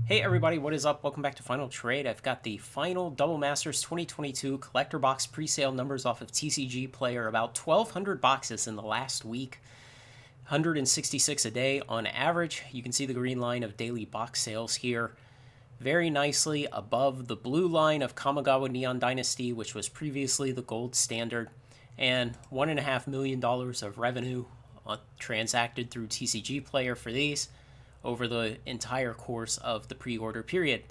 Hey everybody, what is up? Welcome back to Final Trade. I've got the final Double Masters 2022 collector box pre-sale numbers off of TCGplayer. About 1,200 boxes in the last week, 166 a day on average. You can see the green line of daily box sales here, very nicely above the blue line of Kamigawa Neon Dynasty, which was previously the gold standard, and $1.5 million of revenue transacted through TCGplayer for these over the entire course of the pre-order period.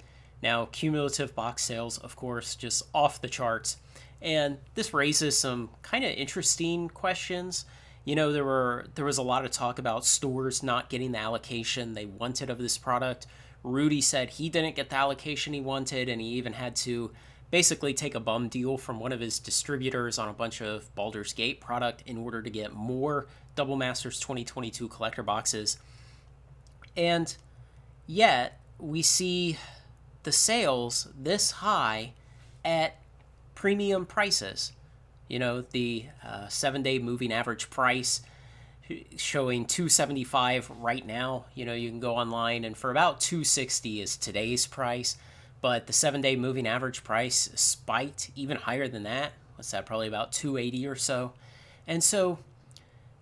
Now, cumulative box sales, of course, just off the charts. And this raises some kind of interesting questions. You know, there was a lot of talk about stores not getting the allocation they wanted of this product. Rudy said he didn't get the allocation he wanted, and he even had to basically take a bum deal from one of his distributors on a bunch of Baldur's Gate product in order to get more Double Masters 2022 collector boxes. And yet, we see the sales this high at premium prices. You know, the 7-day moving average price showing $275 right now. You know, you can go online and for about $260 is today's price. But the 7-day moving average price spiked even higher than that. What's that? Probably about $280 or so. And so,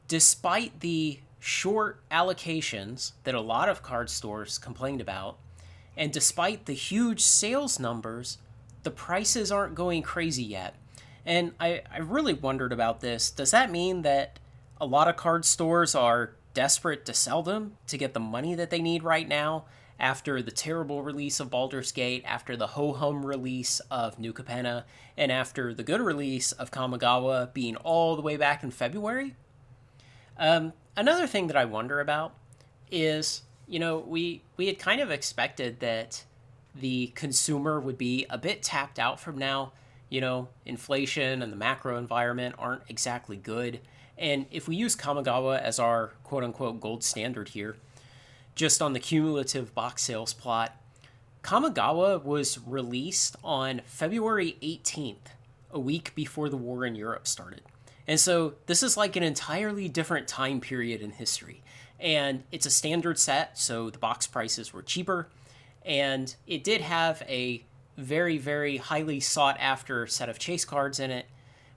despite the short allocations that a lot of card stores complained about, and despite the huge sales numbers, the prices aren't going crazy yet. And I really wondered about this. Does that mean that a lot of card stores are desperate to sell them to get the money that they need right now after the terrible release of Baldur's Gate, after the ho-hum release of New Capenna, and after the good release of Kamigawa being all the way back in February? Another thing that I wonder about is, you know, we had kind of expected that the consumer would be a bit tapped out from now. You know, inflation and the macro environment aren't exactly good. And if we use Kamigawa as our quote-unquote gold standard here, just on the cumulative box sales plot, Kamigawa was released on February 18th, a week before the war in Europe started. And so this is like an entirely different time period in history. And it's a standard set, so the box prices were cheaper. And it did have a very, very highly sought after set of chase cards in it.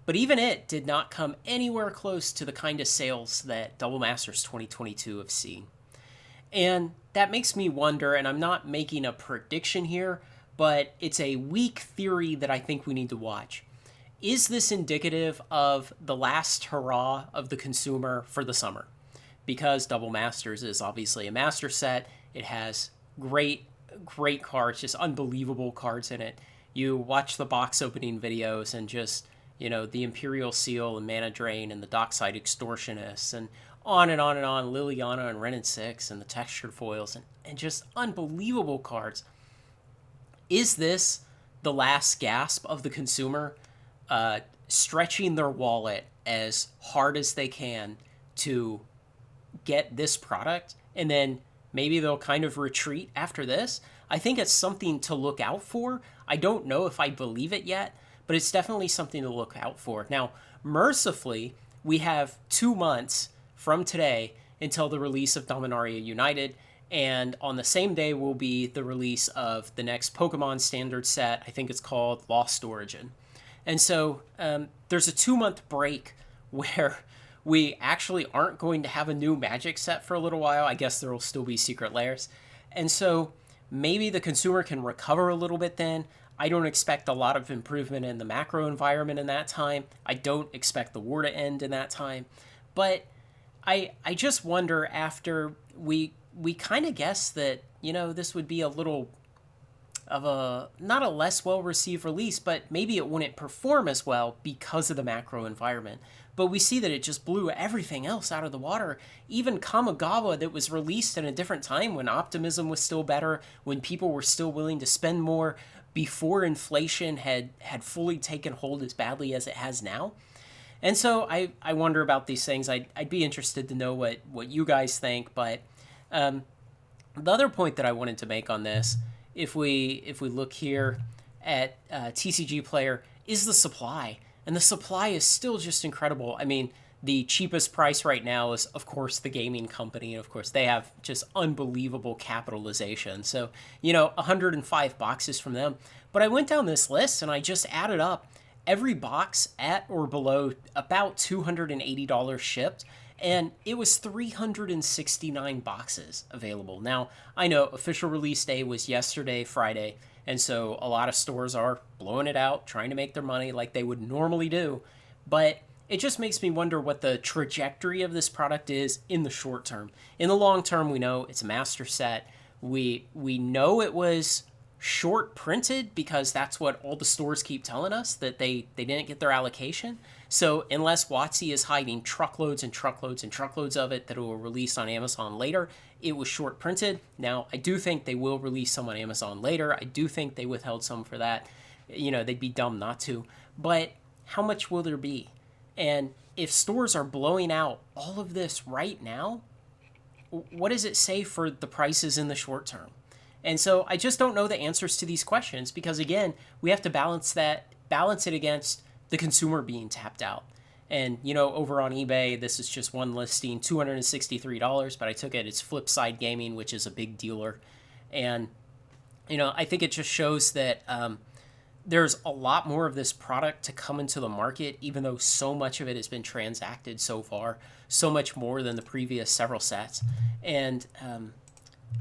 But even it did not come anywhere close to the kind of sales that Double Masters 2022 have seen. And that makes me wonder, and I'm not making a prediction here, but it's a weak theory that I think we need to watch. Is this indicative of the last hurrah of the consumer for the summer? Because Double Masters is obviously a master set. It has great cards, just unbelievable cards in it. You watch the box opening videos and just, you know, the Imperial Seal and Mana Drain and the Dockside Extortionist and on and on and on, Liliana and Ren and Six and the textured foils and just unbelievable cards. Is this the last gasp of the consumer? Stretching their wallet as hard as they can to get this product, and then maybe they'll kind of retreat after this. I think it's something to look out for. I don't know if I believe it yet, but it's definitely something to look out for. Now, mercifully, we have 2 months from today until the release of Dominaria United, and on the same day will be the release of the next Pokemon standard set. I think it's called Lost Origin. And so there's a 2-month break where we actually aren't going to have a new Magic set for a little while. I guess there will still be Secret Lairs. And so maybe the consumer can recover a little bit then. I don't expect a lot of improvement in the macro environment in that time. I don't expect the war to end in that time. But I just wonder, after we kind of guessed that, you know, this would be a little of a, not a less well-received release, but maybe it wouldn't perform as well because of the macro environment. But we see that it just blew everything else out of the water. Even Kamigawa, that was released in a different time when optimism was still better, when people were still willing to spend more, before inflation had fully taken hold as badly as it has now. And so I wonder about these things. I'd be interested to know what you guys think. But the other point that I wanted to make on this, if we look here at TCGplayer, is the supply. And the supply is still just incredible. I mean, The cheapest price right now is, of course, the gaming company. And of course, they have just unbelievable capitalization. So, 105 boxes from them. But I went down this list and I just added up every box at or below about $280 shipped. And it was 369 boxes available. Now, I know official release day was yesterday, Friday. And so a lot of stores are blowing it out, trying to make their money like they would normally do. But it just makes me wonder what the trajectory of this product is in the short term. In the long term, we know it's a master set. We know it was short printed because that's what all the stores keep telling us, that they didn't get their allocation. So unless WotC is hiding truckloads and truckloads and truckloads of it that will release on Amazon later, it was short printed. Now, I do think they will release some on Amazon later. I do think they withheld some for that. They'd be dumb not to. But how much will there be? And if stores are blowing out all of this right now, what does it say for the prices in the short term? And so I just don't know the answers to these questions because, again, we have to balance it against the consumer being tapped out. And, over on eBay, this is just one listing, $263, but I took it. It's Flipside Gaming, which is a big dealer. And, I think it just shows that there's a lot more of this product to come into the market, even though so much of it has been transacted so far, so much more than the previous several sets. And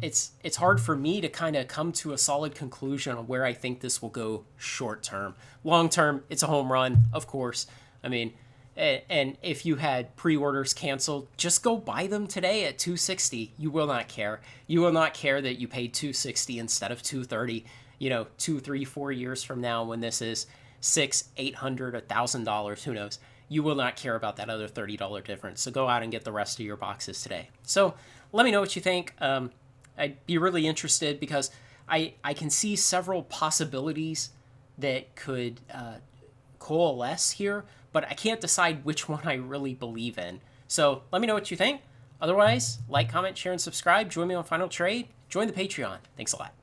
it's hard for me to kind of come to a solid conclusion on where I think this will go short term. Long term, it's a home run, of course. I mean, and if you had pre-orders canceled, just go buy them today at $260. You will not care. You will not care that you paid $260 instead of $230. 2, 3, 4 years from now, when this is $600, $800, $1,000, who knows? You will not care about that other $30 difference. So go out and get the rest of your boxes today. So let me know what you think. I'd be really interested because I can see several possibilities that could coalesce here, but I can't decide which one I really believe in. So let me know what you think. Otherwise, like, comment, share, and subscribe. Join me on Final Trade. Join the Patreon. Thanks a lot.